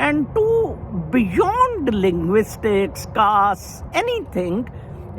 and to beyond linguistics, caste, anything,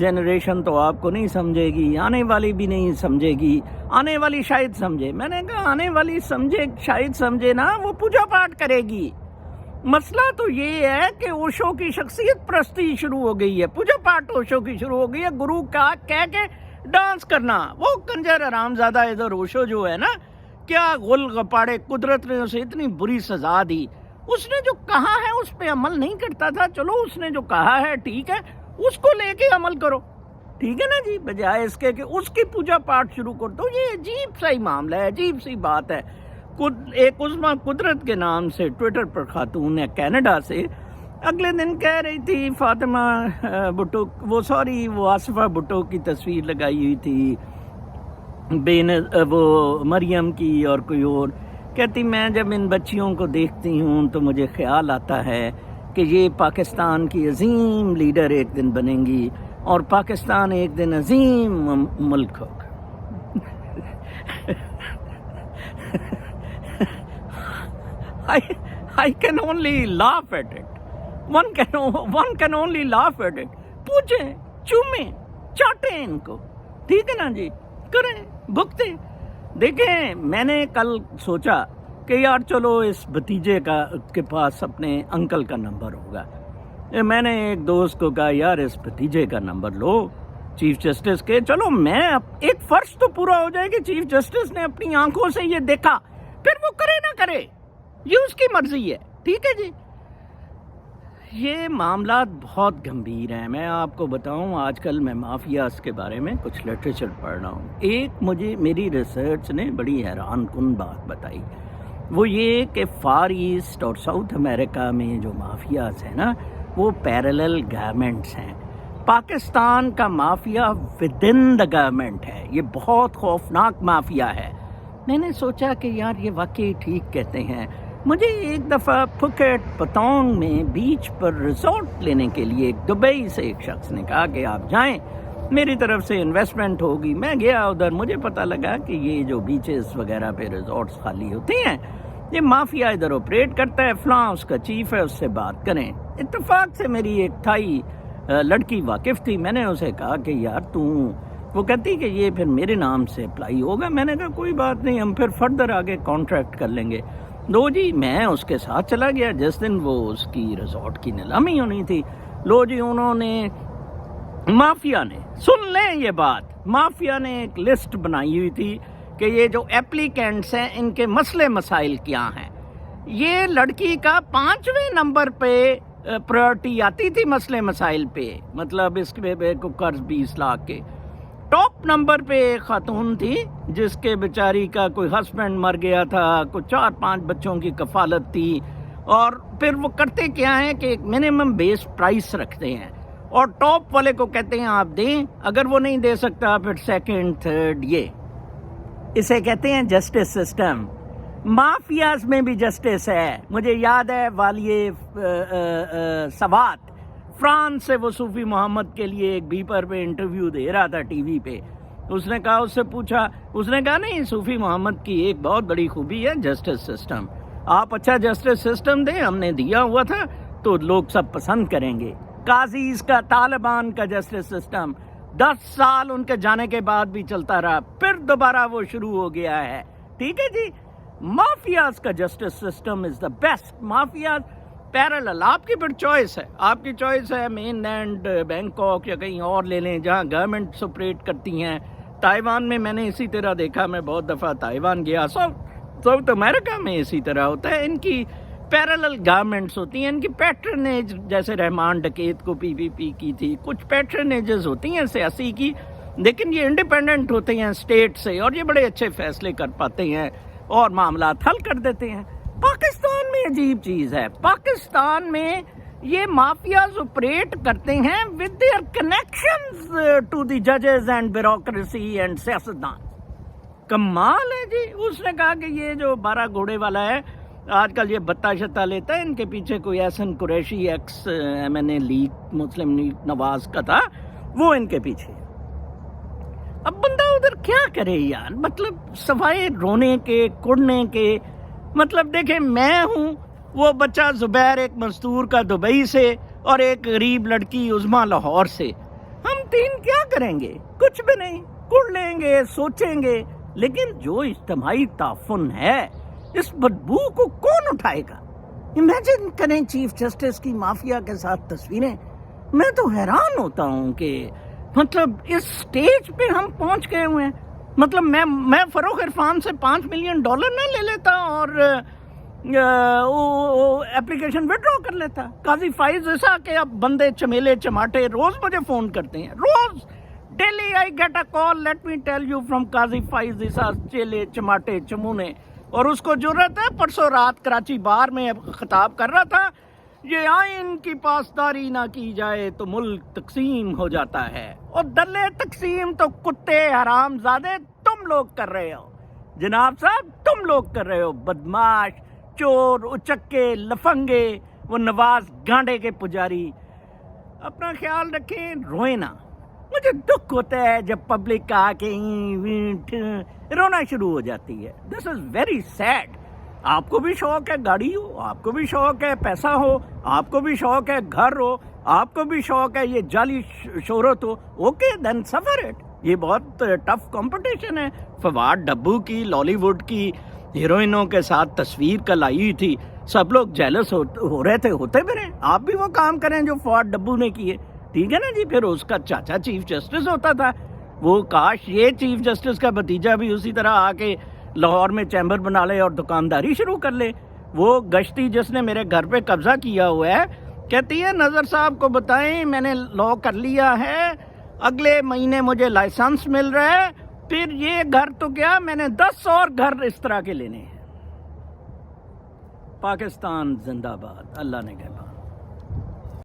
generation تو آپ کو نہیں سمجھے گی، آنے والی بھی نہیں سمجھے گی، آنے والی شاید سمجھے۔ میں نے کہا آنے والی سمجھے شاید سمجھے نا، وہ پوجا پاٹ کرے گی۔ مسئلہ تو یہ ہے کہ اوشو کی شخصیت پرستی شروع ہو گئی ہے، پوجا پاٹ اوشو کی شروع ہو گئی ہے، گرو کا کہہ کے ڈانس کرنا۔ وہ کنجر حرام زادہ ادھر اوشو جو ہے نا، کیا غل غپاڑے، قدرت نے اسے اتنی بری سزا دی۔ اس نے جو کہا ہے اس پہ عمل نہیں کرتا تھا، چلو اس نے جو کہا ہے ٹھیک ہے، اس کو لے کے عمل کرو، ٹھیک ہے نا جی، بجائے اس کے کہ اس کی پوجا پاٹ شروع کر دو۔ یہ عجیب سا ہی معاملہ ہے، عجیب سی بات ہے۔ ایک عظمیٰ قدرت کے نام سے ٹویٹر پر خاتون ہے کینیڈا سے، اگلے دن کہہ رہی تھی فاطمہ بھٹو، وہ آصفہ بھٹو کی تصویر لگائی ہوئی تھی، وہ مریم کی اور کوئی اور، کہتی میں جب ان بچیوں کو دیکھتی ہوں تو مجھے خیال آتا ہے کہ یہ پاکستان کی عظیم لیڈر ایک دن بنیں گی اور پاکستان ایک دن عظیم ملک ہوگا۔ I can only laugh at it. One can only laugh at it. پوچھیں، چومیں، چاٹیں ان کو، ٹھیک ہے نا جی، کریں، بھگتیں۔ دیکھیں میں نے کل سوچا کہ یار چلو اس بھتیجے کے پاس اپنے انکل کا نمبر ہوگا۔ میں نے ایک دوست کو کہا یار اس بھتیجے کا نمبر لو چیف جسٹس کے، چلو میں ایک فرض تو پورا ہو جائے کہ چیف جسٹس نے اپنی آنکھوں سے یہ دیکھا، پھر وہ کرے نہ کرے یہ اس کی مرضی ہے، ٹھیک ہے جی۔ یہ معاملات بہت گمبھیر ہیں۔ میں آپ کو بتاؤں، آج کل میں مافیاز کے بارے میں کچھ لٹریچر پڑھ رہا ہوں۔ ایک میری ریسرچ نے بڑی حیران کن بات بتائی، وہ یہ کہ فار ایسٹ اور ساؤتھ امریکہ میں جو مافیاز ہیں نا، وہ پیرلل گورنمنٹس ہیں۔ پاکستان کا mafia with in the government ہے، یہ بہت خوفناک مافیا ہے۔ میں نے سوچا کہ یار یہ واقعی ٹھیک کہتے ہیں۔ مجھے ایک دفعہ پھکیٹ پتونگ میں بیچ پر ریزورٹ لینے کے لیے دبئی سے ایک شخص نے کہا کہ آپ جائیں، میری طرف سے انویسٹمنٹ ہوگی۔ میں گیا ادھر، مجھے پتہ لگا کہ یہ جو بیچز وغیرہ پہ ریزورٹس خالی ہوتے ہیں، یہ مافیا ادھر آپریٹ کرتا ہے، فلاں اس کا چیف ہے، اس سے بات کریں۔ اتفاق سے میری ایک تھائی لڑکی واقف تھی، میں نے اسے کہا کہ یار وہ کہتی کہ یہ پھر میرے نام سے اپلائی ہوگا۔ میں نے کہا کوئی بات نہیں، ہم پھر فردر آگے کانٹریکٹ کر لیں گے۔ لو جی میں اس کے ساتھ چلا گیا جس دن وہ اس کی ریزورٹ کی نیلامی ہونی تھی۔ لو جی انہوں نے، مافیا نے، سن لیں یہ بات، مافیا نے ایک لسٹ بنائی ہوئی تھی کہ یہ جو ایپلیکینٹس ہیں ان کے مسئلے مسائل کیا ہیں۔ یہ لڑکی کا 5ویں نمبر پہ پرائرٹی آتی تھی مسئلے مسائل پہ، مطلب اس پہ قرض 20 لاکھ کے۔ ٹاپ نمبر پہ ایک خاتون تھی جس کے بیچاری کا کوئی ہسبینڈ مر گیا تھا، کوئی 4-5 بچوں کی کفالت تھی، اور پھر وہ کرتے کیا ہیں کہ ایک منیمم بیس پرائس رکھتے ہیں اور ٹاپ والے کو کہتے ہیں آپ دیں، اگر وہ نہیں دے سکتا پھر سیکنڈ تھرڈ۔ یہ اسے کہتے ہیں جسٹس سسٹم۔ مافیاز میں بھی جسٹس ہے۔ مجھے یاد ہے والیے سوات فرانس سے، وہ صوفی محمد کے لیے ایک بیپر پہ انٹرویو دے رہا تھا ٹی وی پہ۔ اس نے کہا، اس سے پوچھا، اس نے کہا نہیں، صوفی محمد کی ایک بہت بڑی خوبی ہے جسٹس سسٹم، آپ اچھا جسٹس سسٹم دیں، ہم نے دیا ہوا تھا تو لوگ سب پسند کریں گے۔ قاضیز کا، طالبان کا جسٹس سسٹم 10 سال ان کے جانے کے بعد بھی چلتا رہا، پھر دوبارہ وہ شروع ہو گیا ہے، ٹھیک ہے جی۔ مافیاز کا justice system is the best. Mafias parallel, آپ کی پھر چوائس ہے، آپ کی چوائس ہے مین لینڈ، بینکاک یا کہیں اور لے لیں جہاں گورنمنٹ آپریٹ کرتی ہیں۔ تائیوان میں میں نے اسی طرح دیکھا، میں بہت دفعہ تائیوان گیا، ساؤتھ امریکہ میں اسی طرح ہوتا ہے، ان کی پیرالل گورنمنٹس ہوتی ہیں، ان کی پیٹرنیج، جیسے رحمان ڈکیت کو پی پی پی کی تھی، کچھ پیٹرنیجز ہوتی ہیں سیاسی کی، لیکن یہ انڈیپینڈنٹ ہوتے ہیں اسٹیٹ سے اور یہ بڑے اچھے فیصلے کر پاتے ہیں اور معاملات حل کر دیتے ہیں۔ پاکستان میں عجیب چیز ہے، پاکستان میں یہ مافیاز آپریٹ کرتے ہیں with their connections to the ججز اینڈ بیوروکریسی اینڈ سیاستدان۔ کمال ہے جی۔ اس نے کہا کہ یہ جو 12 گھوڑے والا ہے آج کل یہ بتا شتا لیتا ہے، ان کے پیچھے کوئی احسن قریشی ایکس MNA لیگ مسلم لیگ نواز کا تھا، وہ ان کے پیچھے۔ اب بندہ ادھر کیا کرے یار، مطلب سوائے رونے کے، کڑنے کے۔ مطلب دیکھیں میں ہوں، وہ بچہ زبیر ایک مزدور کا دبئی سے اور ایک غریب لڑکی عظمیٰ لاہور سے، ہم خواتین کیا کریں گے؟ کچھ بھی نہیں، کڑ لیں گے، سوچیں گے، لیکن جو اجتماعی تعفن ہے اس بدبو کو کون اٹھائے گا؟ امیجن کریں چیف جسٹس کی مافیا کے ساتھ تصویریں. میں تو حیران ہوتا ہوں کہ مطلب اس سٹیج پہ ہم پہنچ گئے ہوئے ہیں. مطلب میں فروخ عرفان سے $5 ملین نہ لے لیتا اور اپلیکیشن وڈرا کر لیتا. قاضی فائز عیسیٰ کے اب بندے چمیلے چماٹے روز مجھے فون کرتے ہیں، روز daily I get a call, let me tell you from Qazi Faez عیسیٰ، چیلے چماٹے چمونے. اور اس کو جرأت ہے، پرسوں رات کراچی بار میں خطاب کر رہا تھا، یہ آئین کی پاسداری نہ کی جائے تو ملک تقسیم ہو جاتا ہے. اور دلے تقسیم تو کتے حرام زادے تم لوگ کر رہے ہو جناب صاحب، تم لوگ کر رہے ہو. بدماش، چور، اچکے، لفنگے، وہ نواز گانڈے کے پجاری. اپنا خیال رکھیں، روئیں نہ. مجھے دکھ ہوتا ہے جب پبلک آ کے رونا شروع ہو جاتی ہے. دس از ویری سیڈ. آپ کو بھی شوق ہے گاڑی ہو، آپ کو بھی شوق ہے پیسہ ہو، آپ کو بھی شوق ہے گھر ہو، آپ کو بھی شوق ہے یہ جعلی شہرت ہو. اوکے دین سفر اٹ. یہ بہت ٹف کمپٹیشن ہے. فواد ڈبو کی لالی ووڈ کی ہیروئنوں کے ساتھ تصویر کل آئی تھی، سب لوگ جیلس ہو رہے تھے، ہوتے بھی رہے. آپ بھی وہ کام کریں جو فواد ڈبو نے کیے، ٹھیک ہے نا جی. پھر اس کا چاچا چیف جسٹس ہوتا تھا، وہ کاش یہ چیف جسٹس کا بھتیجا بھی اسی طرح آ کے لاہور میں چیمبر بنا لے اور دکانداری شروع کر لے. وہ گشتی جس نے میرے گھر پہ قبضہ کیا ہوا ہے کہتی ہے نظر صاحب کو بتائیں میں نے لا کر لیا ہے، اگلے مہینے مجھے لائسنس مل رہا ہے، پھر یہ گھر تو کیا میں نے 10 اور گھر اس طرح کے لینے ہیں. پاکستان زندہ باد. اللہ نے کہا.